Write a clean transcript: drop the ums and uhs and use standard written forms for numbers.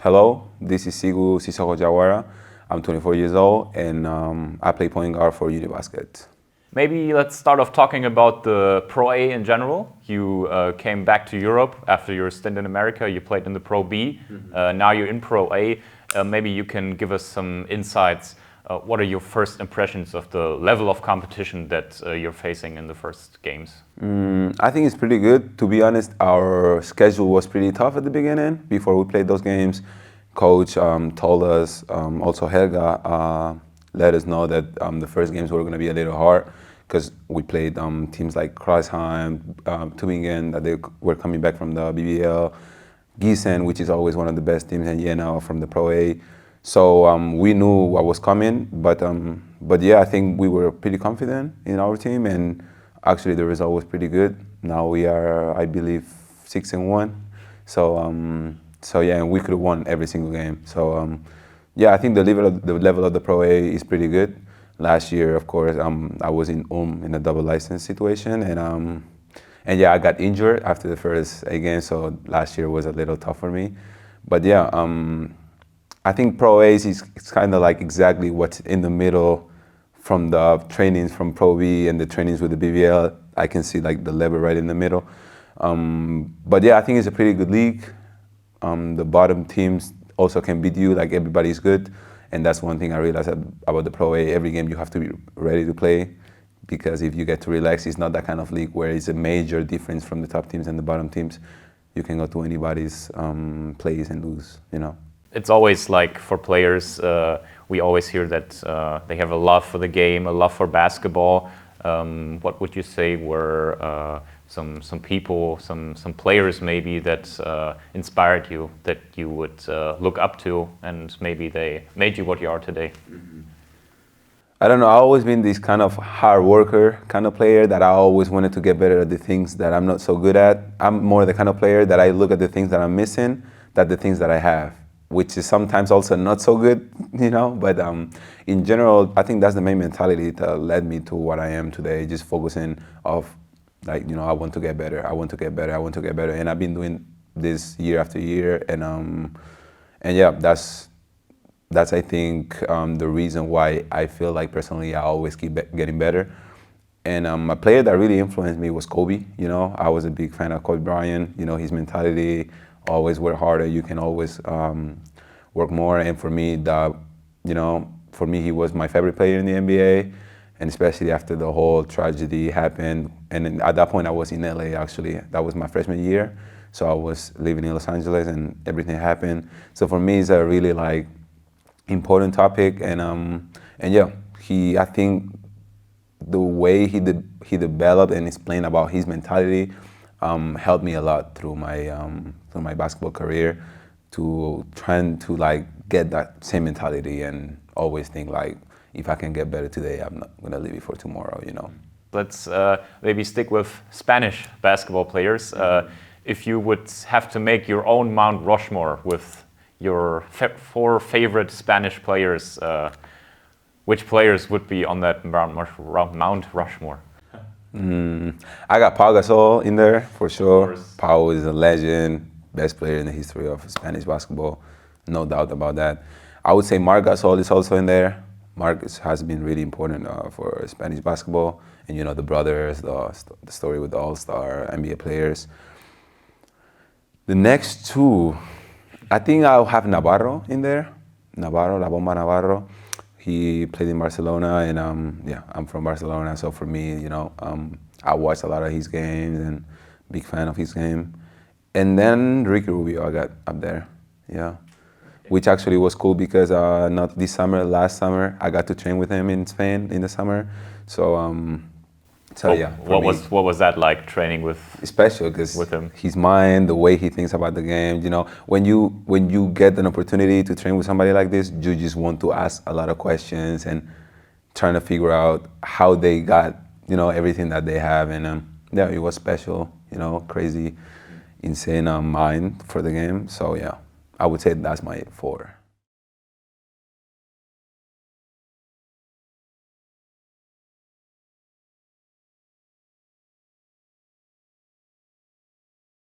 Hello, this is Seikou Sisoho Jawara. I'm 24 years old and I play point guard for Unibasket. Maybe let's start off talking about the Pro A in general. You came back to Europe after your stint in America. You played in the Pro B. Now you're in Pro A. Maybe you can give us some insights. What are your first impressions of the level of competition that you're facing in the first games? I think it's pretty good. To be honest, our schedule was pretty tough at the beginning. Before we played those games, coach told us, also Helga, let us know that the first games were going to be a little hard because we played teams like Kreisheim, Tübingen, that they were coming back from the BBL, Gießen, which is always one of the best teams, and Jena from the Pro A. So we knew what was coming, but yeah, I think we were pretty confident in our team, and actually the result was pretty good. Now we are, I believe, 6-1. So yeah, and we could have won every single game. So yeah, I think the level of the Pro A is pretty good. Last year, of course, I was in in a double license situation, and yeah, I got injured after the first 8 games, so last year was a little tough for me. But yeah, I think Pro A is kind of like exactly what's in the middle from the trainings from Pro B and the trainings with the BBL. I can see like the level right in the middle. But yeah, I think it's a pretty good league. The bottom teams also can beat you, like everybody's good. And that's one thing I realized about the Pro A. Every game you have to be ready to play, because if you get to relax, it's not that kind of league where it's a major difference from the top teams and the bottom teams. You can go to anybody's place and lose, you know. It's always like for players, we always hear that they have a love for the game, a love for basketball. What would you say were some people, some players maybe that inspired you, that you would look up to, and maybe they made you what you are today? I don't know, I've always been this kind of hard worker kind of player that I always wanted to get better at the things that I'm not so good at. I'm more the kind of player that I look at the things that I'm missing than the things that I have, which is sometimes also not so good, you know, but in general, I think that's the main mentality that led me to what I am today, just focusing of like, you know, I want to get better, I want to get better, I want to get better, and I've been doing this year after year, and yeah, that's I think the reason why I feel like personally I always keep getting better. And a player that really influenced me was Kobe, you know, I was a big fan of Kobe Bryant, you know, his mentality, always work harder, you can always work more. And for me, you know, for me, he was my favorite player in the NBA, and especially after the whole tragedy happened. And then at that point, I was in LA actually. That was my freshman year, so I was living in Los Angeles, and everything happened. So for me, it's a really like important topic, and yeah, I think the way he developed and explained about his mentality helped me a lot through my basketball career, to trying to like get that same mentality and always think like, if I can get better today, I'm not gonna leave it for tomorrow, you know. Let's maybe stick with Spanish basketball players. If you would have to make your own Mount Rushmore with your 4 favorite Spanish players, which players would be on that Mount Rushmore? I got Pau Gasol in there for sure. Pau is a legend, best player in the history of Spanish basketball, no doubt about that. I would say Marc Gasol is also in there. Marc has been really important for Spanish basketball, and you know, the brothers, the story with the All-Star NBA players. The next 2, I think I'll have Navarro in there. Navarro, La Bomba Navarro. He played in Barcelona, and yeah, I'm from Barcelona, so for me, you know, I watched a lot of his games and big fan of his game. And then Ricky Rubio I got up there, yeah. Which actually was cool because not this summer, last summer, I got to train with him in Spain in the summer. So yeah. What was that like, training with? Special because with him, his mind, the way he thinks about the game. You know, when you get an opportunity to train with somebody like this, you just want to ask a lot of questions and trying to figure out how they got, you know, everything that they have. And yeah, it was special. You know, crazy, insane mind for the game. So yeah, I would say that's my 4.